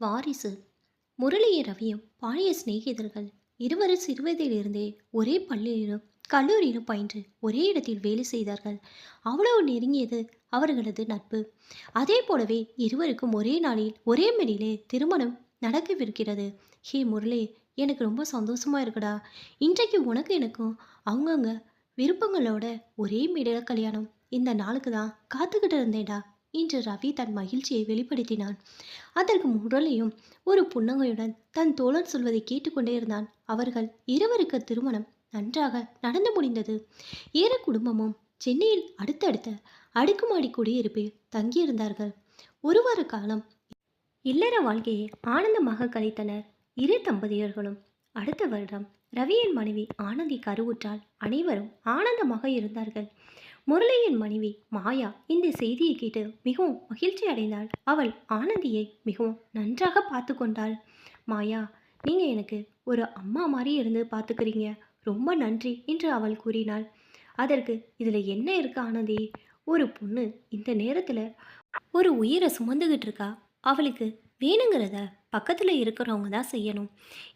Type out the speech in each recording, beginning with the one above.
வாரிசு. முரளியும் ரவியும் பழைய சிநேகிதர்கள். இருவரும் சிறுவயதிலிருந்தே ஒரே பள்ளியிலும் கல்லூரியிலும் பயின்று ஒரே இடத்தில் வேலை செய்தார்கள். அவ்வளவு நெருங்கியது அவர்களது நட்பு. அதே போலவே இருவருக்கும் ஒரே நாளில் ஒரே மேடையிலே திருமணம் நடக்கவிருக்கிறது. ஹே முரளி, எனக்கு ரொம்ப சந்தோஷமா இருக்குடா. இன்றைக்கு உனக்கு எனக்கும் அவங்கவுங்க விருப்பங்களோட ஒரே மேடையில் கல்யாணம். இந்த நாளுக்கு தான் காத்துக்கிட்டு இருந்தேன்டா என்று ரவி தன் மகிழ்ச்சியை வெளிப்படுத்தினான். அதற்கு முரளியும் ஒரு புன்னகையுடன் தன் தோழன் சொல்வதை கேட்டுக்கொண்டே இருந்தான். அவர்கள் இருவருக்கு திருமணம் நன்றாக நடந்து முடிந்தது. ஏற குடும்பமும் சென்னையில் அடுத்தடுத்த அடுக்குமாடி குடியிருப்பில் தங்கியிருந்தார்கள். ஒரு வார காலம் இல்லற வாழ்க்கையை ஆனந்தமாக கழித்தனர் இரு தம்பதியர்களும். அடுத்த வருடம் ரவியின் மனைவி ஆனந்தி கருவுற்றால். அனைவரும் ஆனந்தமாக இருந்தார்கள். முரளியின் மனைவி மாயா இந்த செய்தியை கேட்டு மிகவும் மகிழ்ச்சி அடைந்தாள். அவள் ஆனந்தியை மிகவும் நன்றாக பார்த்து கொண்டாள். மாயா, நீங்கள் எனக்கு ஒரு அம்மா மாதிரி இருந்து பார்த்துக்கிறீங்க, ரொம்ப நன்றி என்று அவள் கூறினாள். அதற்கு இதில் என்ன இருக்கு ஆனந்தி, ஒரு பொண்ணு இந்த நேரத்தில் ஒரு உயிரை சுமந்துக்கிட்டு இருக்கா. அவளுக்கு வேணுங்கிறத பக்கத்தில் இருக்கிறவங்க தான் செய்யணும்.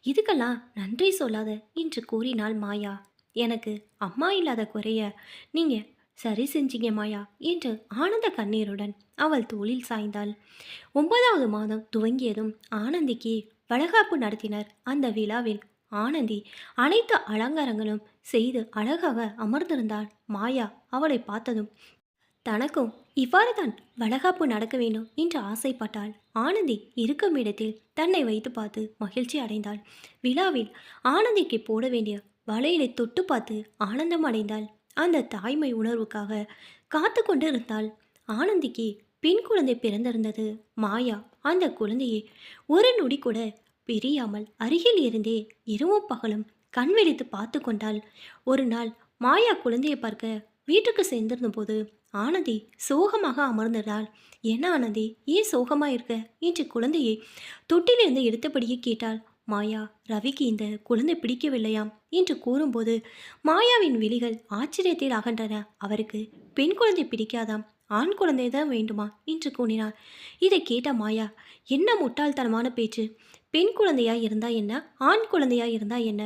இதுக்கெல்லாம் நன்றி சொல்லாத என்று கூறினாள் மாயா. எனக்கு அம்மா இல்லாத குறைய நீங்கள் சரி செஞ்சீங்க மாயா என்று ஆனந்த கண்ணீருடன் அவள் தோளில் சாய்ந்தாள். 9வது மாதம் துவங்கியதும் ஆனந்திக்கு வளகாப்பு நடத்தினர். அந்த விழாவில் ஆனந்தி அனைத்து அலங்காரங்களும் செய்து அழகாக அமர்ந்திருந்தாள். மாயா அவளை பார்த்ததும் தனக்கும் இவ்வாறு தான் வளகாப்பு நடக்க வேண்டும் என்று ஆசைப்பட்டாள். ஆனந்தி இருக்கும் இடத்தில் தன்னை வைத்து பார்த்து மகிழ்ச்சி அடைந்தாள். விழாவில் ஆனந்திக்கு போட வேண்டிய வளையலை தொட்டு பார்த்து ஆனந்தம் அடைந்தாள். அந்த தாய்மை உணர்வுக்காக காத்து கொண்டு இருந்தாள். ஆனந்திக்கு பெண் குழந்தை பிறந்திருந்தது. மாயா அந்த குழந்தையை ஒரு நொடி கூட பிரியாமல் அருகில் இருந்தே இரவும் பகலும் கண் விழித்து பார்த்து கொண்டாள். ஒரு நாள் மாயா குழந்தையை பார்க்க வீட்டுக்கு சேர்ந்திருந்த போது ஆனந்தி சோகமாக அமர்ந்தாள். என்ன ஆனந்தி, ஏன் சோகமாக இருக்க என்று குழந்தையை தொட்டிலிருந்து எடுத்தபடியே கேட்டாள். மாயா, ரவிக்கு இந்த குழந்தை பிடிக்கவில்லையாம் என்று கூறும்போது மாயாவின் விழிகள் ஆச்சரியத்தில் அகன்றன. அவருக்கு பெண் குழந்தை பிடிக்காதாம், ஆண் குழந்தை தான் வேண்டுமா என்று கூறினார். இதை கேட்ட மாயா, என்ன முட்டாள்தனமான பேச்சு, பெண் குழந்தையா இருந்தா என்ன, ஆண் குழந்தையா இருந்தா என்ன,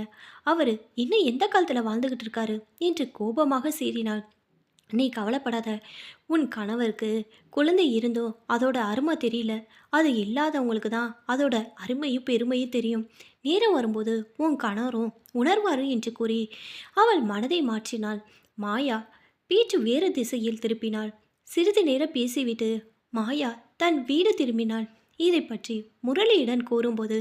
அவர் இன்னும் எந்த காலத்தில் வாழ்ந்துகிட்டு இருக்காரு என்று கோபமாக சீறினாள். நீ கவலைப்படாத, உன் கணவருக்கு குழந்தை இருந்தும் அதோட அருமை தெரியல. அது இல்லாதவங்களுக்கு தான் அதோட அருமையும் பெருமையும் தெரியும். நேரம் வரும்போது உன் கணவரும் உணர்வாரு என்று கூறி அவள் மனதை மாற்றினாள். மாயா பேச்சு வேறு திசையில் திருப்பினாள். சிறிது நேரம் பேசிவிட்டு மாயா தன் வீடு திரும்பினாள். இதை பற்றி முரளியுடன் கூறும்போது,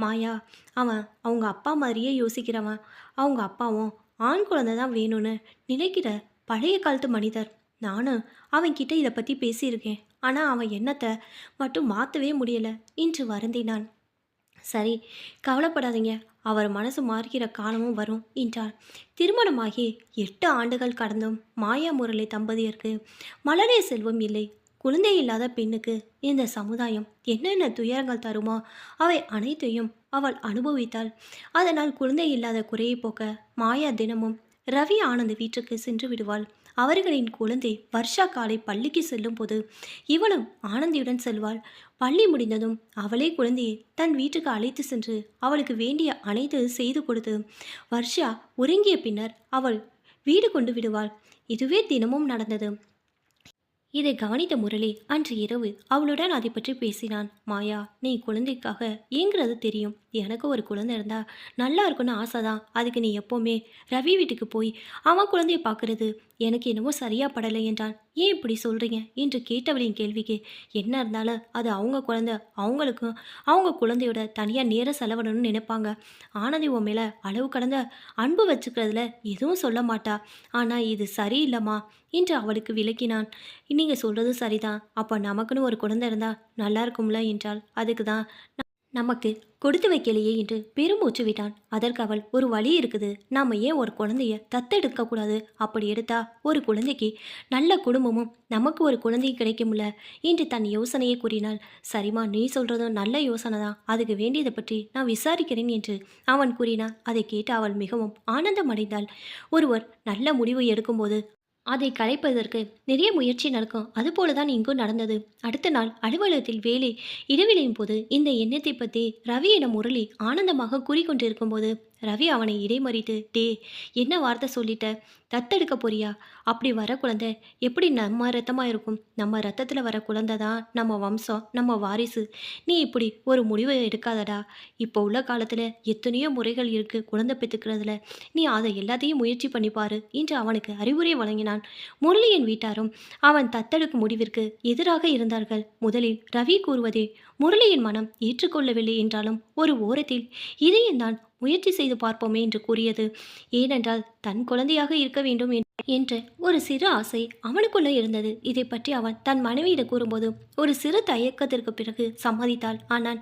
மாயா, அவன் அவங்க அப்பா மாதிரியே யோசிக்கிறவன். அவங்க அப்பாவும் ஆண் குழந்தை தான் வேணும்னு நினைக்கிற பழைய காலத்து மனிதர். நானும் அவன்கிட்ட இதை பற்றி பேசியிருக்கேன். ஆனால் அவன் எண்ணத்தை மட்டும் மாற்றவே முடியலை என்று வருந்தினான். சரி, கவலைப்படாதீங்க, அவர் மனசு மாறுகிற காலமும் வரும் என்றார். திருமணமாகி 8 ஆண்டுகள் கடந்தும் மாயா முரளி தம்பதியருக்கு மலரே செல்வம் இல்லை. குழந்தை இல்லாத பெண்ணுக்கு இந்த சமுதாயம் என்னென்ன துயரங்கள் தருமோ அவை அனைத்தையும் அவள் அனுபவித்தாள். அதனால் குழந்தை இல்லாத குறையை போக்க மாயா தினமும் ரவி ஆனந்த் வீட்டுக்கு சென்று விடுவாள். அவர்களின் குழந்தை வர்ஷா காலை பள்ளிக்கு செல்லும் போது இவளும் ஆனந்தியுடன் செல்வாள். பள்ளி முடிந்ததும் அவளே குழந்தையை தன் வீட்டுக்கு அழைத்து சென்று அவளுக்கு வேண்டிய அனைத்து செய்து கொடுத்து வர்ஷா உறங்கிய பின்னர் அவள் வீடு கொண்டு விடுவாள். இதுவே தினமும் நடந்தது. இதை கவனித்த முரளி அன்று இரவு அவளுடன் அதை பற்றி பேசினான். மாயா, நீ குழந்தைக்காக ஏங்கிறது தெரியும். எனக்கு ஒரு குழந்தை இருந்தா நல்லா இருக்குன்னு ஆசைதான். அதுக்கு நீ எப்போவுமே ரவி வீட்டுக்கு போய் அவன் குழந்தைய பார்க்கறது எனக்கு என்னவோ சரியா படலை என்றான். ஏன் இப்படி சொல்கிறீங்க என்று கேட்டவளின் கேள்விக்கு, என்ன இருந்தாலும் அது அவங்க குழந்தை, அவங்களுக்கும் அவங்க குழந்தையோட தனியாக நேரம் செலவிடணும்னு நினைப்பாங்க. ஆனந்தி உன் மேலே அளவு கடந்த அன்பு வச்சுக்கிறதுல எதுவும் சொல்ல மாட்டா. ஆனால் இது சரியில்லைம்மா என்று அவளுக்கு விளக்கினான். நீங்கள் சொல்கிறது சரிதான், அப்போ நமக்குன்னு ஒரு குழந்தை இருந்தால் நல்லா இருக்கும்ல என்றாள். அதுக்கு தான் நமக்கு கொடுத்து வைக்கலையே என்று பெருமூச்சு விட்டான். அதற்கு அவள், ஒரு வழி இருக்குது, நாம் ஏன் ஒரு குழந்தைய தத்தெடுக்கக்கூடாது, அப்படி எடுத்தா ஒரு குழந்தைக்கு நல்ல குடும்பமும் நமக்கு ஒரு குழந்தையும் கிடைக்கும்ல என்று தன் யோசனையை கூறினாள். சரிம்மா, நீ சொல்கிறதும் நல்ல யோசனை தான், அதுக்கு வேண்டியதை பற்றி நான் விசாரிக்கிறேன் என்று அவன் கூறினான். அதை கேட்டு அவள் மிகவும் ஆனந்தம் அடைந்தாள். ஒருவர் நல்ல முடிவு எடுக்கும்போது அதை கலைப்பதற்கு நிறைய முயற்சி நடக்கும். அதுபோல தான் இங்கும் நடந்தது. அடுத்த நாள் அலுவலகத்தில் வேலை இடைவேளையின் போது இந்த எண்ணத்தை பற்றி ரவியிடம் முரளி ஆனந்தமாக கூறிக்கொண்டிருக்கும்போது ரவி அவனை இடைமறித்து, டே, என்ன வார்த்தை சொல்லிட்ட? தத்தெடுக்க போறியா? அப்படி வர குழந்தை எப்படி நம்ம ரத்தமா இருக்கும்? நம்ம ரத்தத்தில் வர குழந்தை தான் நம்ம வம்சம், நம்ம வாரிசு. நீ இப்படி ஒரு முடிவை எடுக்காதடா. இப்போ உள்ள காலத்தில் எத்தனையோ முறைகள் இருக்கு குழந்தை பெற்றுக்கிறதுல. நீ அதை எல்லாத்தையும் முயற்சி பண்ணி பாரு என்று அவனுக்கு அறிவுரை வழங்கினான். முரளியின் வீட்டாரும் அவன் தத்தெடுக்கும் முடிவிற்கு எதிராக இருந்தார்கள். முதலில் ரவி கூறுவதே முரளியின் மனம் ஏற்றுக்கொள்ளவில்லை என்றாலும் ஒரு ஓரத்தில் இதையும் முயற்சி செய்து பார்ப்போமே என்று கூறியது. ஏனென்றால் தன் குழந்தையாக இருக்க வேண்டும் என்ற ஒரு சிறு ஆசை அவனுக்குள்ள இருந்தது. இதை பற்றி அவன் தன் மனைவியிடம் கூறும்போது ஒரு சிறு தயக்கத்திற்கு பிறகு சம்மதித்தாள். ஆனால்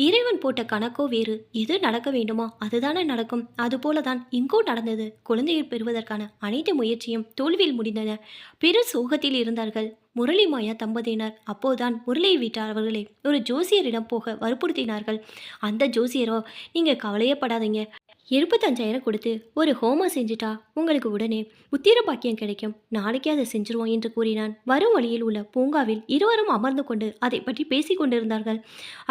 இறைவன் போட்ட கணக்கோ வேறு. எது நடக்க வேண்டுமோ அதுதானே நடக்கும். அதுபோலதான் இங்கோ நடந்தது. குழந்தையை பெறுவதற்கான அனைத்து முயற்சியும் தோல்வியில் முடிந்தன. பெரு சோகத்தில் இருந்தார்கள் முரளி மாயா தம்பதியினர். அப்போதுதான் முரளி வீட்டார் அவர்களை ஒரு ஜோசியரிடம் போக வற்புறுத்தினார்கள். அந்த ஜோசியரோ, நீங்க கவலையப்படாதீங்க, 25,000 கொடுத்து ஒரு ஹோமம் செஞ்சுட்டா உங்களுக்கு உடனே புத்திர பாக்கியம் கிடைக்கும், நாளைக்கே அதை செஞ்சிருவோம் என்று கூறினான். வரும் வழியில் உள்ள பூங்காவில் இருவரும் அமர்ந்து கொண்டு அதை பற்றி பேசிக் கொண்டிருந்தார்கள்.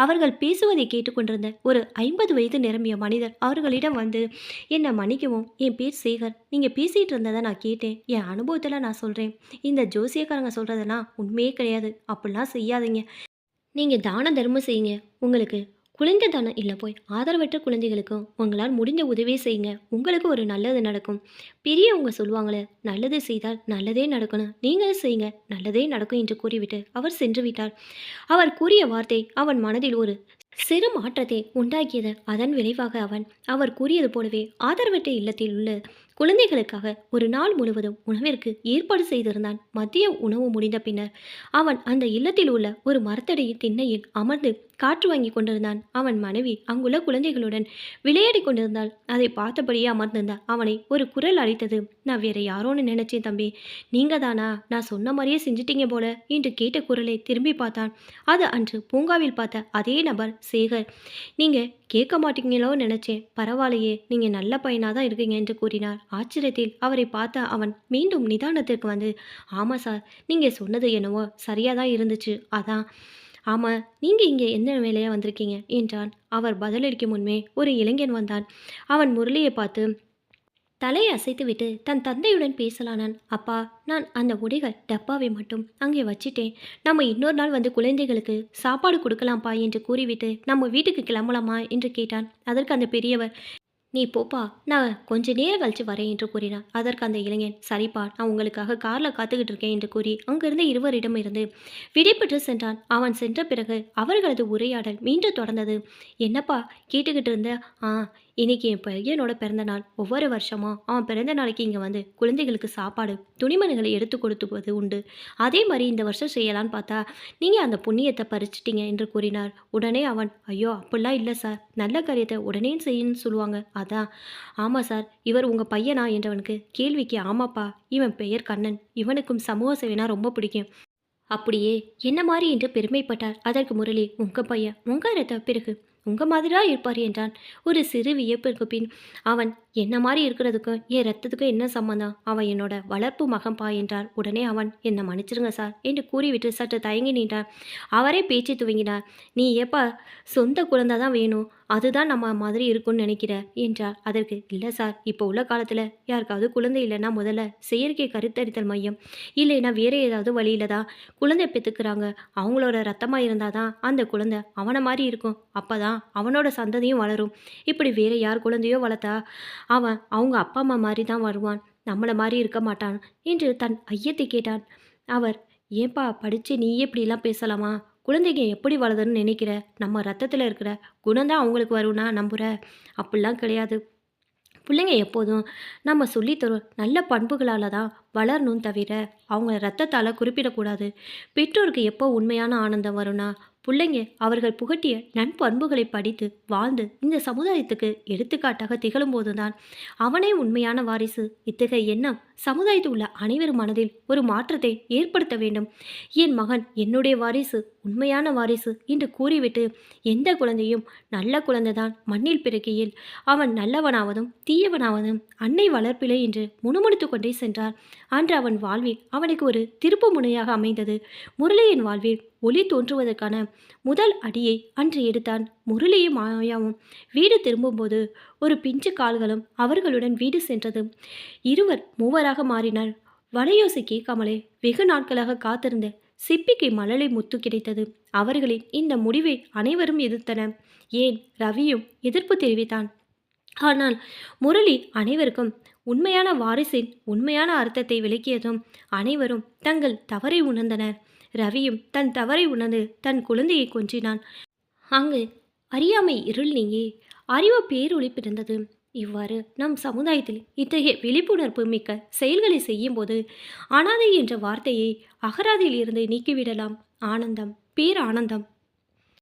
அவர்கள் பேசுவதை கேட்டுக்கொண்டிருந்த ஒரு 50 வயது நிரம்பிய மனிதர் அவர்களிடம் வந்து, என்னை மன்னிக்கவும், என் பேர் சேகர், நீங்கள் பேசிகிட்டு இருந்ததை நான் கேட்டேன். என் அனுபவத்தில் நான் சொல்கிறேன். இந்த ஜோசியக்காரங்க சொல்கிறதெல்லாம் உண்மையே கிடையாது. அப்படிலாம் செய்யாதீங்க. நீங்கள் தான தர்மம் செய்யுங்க. உங்களுக்கு குழந்தை தானம் இல்லை போய் ஆதரவற்ற குழந்தைகளுக்கும் உங்களால் முடிஞ்ச உதவியை செய்யுங்க. உங்களுக்கு ஒரு நல்லது நடக்கும். பெரியவங்க சொல்லுவாங்களே, நல்லது செய்தால் நல்லதே நடக்கணும், நீங்களும் செய்யுங்க, நல்லதே நடக்கும் என்று கூறிவிட்டு அவர் சென்று விட்டார். அவர் கூறிய வார்த்தை அவன் மனதில் ஒரு சிறு மாற்றத்தை உண்டாக்கியது. அதன் விளைவாக அவர் கூறியது போலவே ஆதரவற்ற இல்லத்தில் உள்ள குழந்தைகளுக்காக ஒரு நாள் முழுவதும் உணவிற்கு ஏற்பாடு செய்திருந்தான். மதிய உணவு முடிந்த பின்னர் அவன் அந்த இல்லத்தில் உள்ள ஒரு மரத்தடியின் திண்ணையில் அமர்ந்து காற்று வாங்கி கொண்டிருந்தான். அவன் மனைவி அங்குள்ள குழந்தைகளுடன் விளையாடி கொண்டிருந்தாள். அதை பார்த்தபடியே அமர்ந்திருந்தான். அவனை ஒரு குரல் அழைத்தது. நான் வேற யாரோன்னு நினைச்சேன் தம்பி, நீங்க தானா? நான் சொன்ன மாதிரியே செஞ்சிட்டீங்க போல என்று கேட்ட குரலை திரும்பி பார்த்தான். அது அன்று பூங்காவில் பார்த்த அதே நபர் சேகர். நீங்க கேட்க மாட்டீங்களோ நினைச்சேன், பரவாயில்லையே, நீங்க நல்ல பையனாக தான் இருக்கீங்க என்று கூறினார். ஆச்சரியத்தில் அவரை பார்த்த அவன் மீண்டும் நிதானத்திற்கு வந்து, ஆமா சார், நீங்க சொன்னது என்னவோ சரியாக தான் இருந்துச்சு, அதான். ஆமாம், நீங்கள் இங்கே எந்த வேலையாக வந்திருக்கீங்க என்றான். அவர் பதிலளிக்கும் முன்பே ஒரு இளைஞன் வந்தான். அவன் முரளியை பார்த்து தலையை அசைத்துவிட்டு தன் தந்தையுடன் பேசலானான். அப்பா, நான் அந்த உடைகள் டப்பாவை மட்டும் அங்கே வச்சிட்டேன். நம்ம இன்னொரு நாள் வந்து குழந்தைகளுக்கு சாப்பாடு கொடுக்கலாம்ப்பா என்று கூறிவிட்டு நம்ம வீட்டுக்கு கிளம்பலாமா என்று கேட்டான். அதற்கு அந்த பெரியவர், நீ போப்பா, நான் கொஞ்ச நேரம் கழிச்சு வரேன் என்று கூறினான். அதற்கு அந்த இளைஞன், சரிப்பா, நான் உங்களுக்காக காரில் காத்துக்கிட்டு இருக்கேன் என்று கூறி அங்கிருந்து இருவரிடம் இருந்து விடைபெற்று சென்றான். அவன் சென்ற பிறகு அவர்களது உரையாடல் மீண்டும் தொடர்ந்தது. என்னப்பா கேட்டுக்கிட்டு இருந்த? இன்னைக்கு என் பையனோட பிறந்த நாள். ஒவ்வொரு வருஷமும் அவன் பிறந்த நாளைக்கு இங்கே வந்து குழந்தைகளுக்கு சாப்பாடு துணிமணிகளை எடுத்து கொடுத்துவது உண்டு. அதே மாதிரி இந்த வருஷம் செய்யலான்னு பார்த்தா நீங்கள் அந்த புண்ணியத்தை பறிச்சிட்டீங்க என்று கூறினார். உடனே அவன், ஐயோ அப்படிலாம் இல்லை சார், நல்ல காரியத்தை உடனே செய்யணும்னு சொல்லுவாங்க, அதான். ஆமாம் சார், இவர் உங்கள் பையனா என்றவனுக்கு கேள்விக்கு, ஆமாப்பா, இவன் பெயர் கண்ணன், இவனுக்கும் சமூக சேவைனா ரொம்ப பிடிக்கும். அப்படியே என்ன மாதிரி என்று பெருமைப்பட்டார். அதற்கு முரளி, உங்கள் பையன் உங்கள் ரத்த பிறகு உங்கள் மாதிரிதான் இருப்பார் என்றான். ஒரு சிறு வியப்பிற்கு பின் அவன், என்ன மாதிரி இருக்கிறதுக்கும் என் ரத்தத்துக்கும் என்ன சம்மந்தம்? அவன் என்னோட வளர்ப்பு மகன்பா என்றார். உடனே அவன், என்னை மன்னிச்சிருங்க சார் என்று கூறிவிட்டு சற்று தயங்கி நின்றான். அவரே பேச்சு துவங்கினார். நீ ஏப்பா சொந்த குழந்தை தான் வேணும், அதுதான் நம்ம மாதிரி இருக்கும்னு நினைக்கிற என்றார். அதற்கு, இல்லை சார், இப்போ உள்ள காலத்தில் யாருக்காவது குழந்தை இல்லைன்னா முதல்ல செயற்கை கருத்தரித்தல் மையம் இல்லைன்னா வேறு ஏதாவது வழியில தான் குழந்தை பெற்றுக்கிறாங்க. அவங்களோட ரத்தமாக இருந்தால் தான் அந்த குழந்தை அவனை மாதிரி இருக்கும். அப்போ தான் அவனோட சந்ததியும் வளரும். இப்படி வேறு யார் குழந்தையோ வளர்த்தா அவன் அவங்க அப்பா அம்மா மாதிரி தான் வருவான், நம்மளை மாதிரி இருக்க மாட்டான் என்று தன் ஐயத்தை கேட்டான். அவர், ஏன்பா படித்து நீ இப்படிலாம் பேசலாமா? குழந்தைங்க எப்படி வளருதுன்னு நினைக்கிற? நம்ம ரத்தத்தில் இருக்கிற குணம்தான் அவங்களுக்கு வரும்னா நம்புகிற? அப்படிலாம் கிடையாது. பிள்ளைங்க எப்போதும் நம்ம சொல்லித்தரோம் நல்ல பண்புகளால் தான் வளரணும் தவிர அவங்க ரத்தத்தால் குறிப்பிடக்கூடாது. பெற்றோருக்கு எப்போ உண்மையான ஆனந்தம் வரும்னா பிள்ளைங்க அவர்கள் புகட்டிய நன்பண்புகளை படித்து வாழ்ந்து இந்த சமுதாயத்துக்கு எடுத்துக்காட்டாக திகழும்போது தான் அவனே உண்மையான வாரிசு. இத்தகைய எண்ணம் சமுதாயத்தில் உள்ள அனைவரும் மனதில் ஒரு மாற்றத்தை ஏற்படுத்த வேண்டும். என் மகன் என்னுடைய வாரிசு, உண்மையான வாரிசு என்று கூறிவிட்டு எந்த குழந்தையும் நல்ல குழந்தைதான் மண்ணில் பிறக்கையில் அவன் நல்லவனாவதும் தீயவனாவதும் அன்னை வளர்ப்பிலே என்று முணுமுணுத்து கொண்டே சென்றார். அன்று அவன் வாழ்வில் அவனுக்கு ஒரு திருப்பு முனையாக அமைந்தது. முரளியின் வாழ்வில் ஒளி தோன்றுவதற்கான முதல் அடியை அன்று எடுத்தான். முரளியும் மாயாவும் வீடு திரும்பும்போது ஒரு பிஞ்சு கால்களும் அவர்களுடன் வீடு சென்றது. இருவர் மூவராக மாறினார். வலையோசை கேட்காமலே வெகு நாட்களாக காத்திருந்த சிப்பிக்கு மழலை முத்து கிடைத்தது. அவர்களின் இந்த முடிவை அனைவரும் எதிர்த்தனர். ஏன் ரவியும் எதிர்ப்பு தெரிவித்தான். ஆனால் முரளி அனைவருக்கும் உண்மையான வாரிசின் உண்மையான அர்த்தத்தை விளக்கியதும் அனைவரும் தங்கள் தவறை உணர்ந்தனர். ரவியும் தன் தவறை உணர்ந்து தன் குழந்தையை கொஞ்சினான். அங்கு அறியாமை இருள் நீங்கி அறிவு பேரொளி பிறந்தது. இவ்வாறு நம் சமுதாயத்தில் இத்தகைய விழிப்புணர்வு மிக்க செயல்களை செய்யும்போது அனாதை என்ற வார்த்தையை அகராதியில் இருந்து நீக்கிவிடலாம். ஆனந்தம், பேரானந்தம்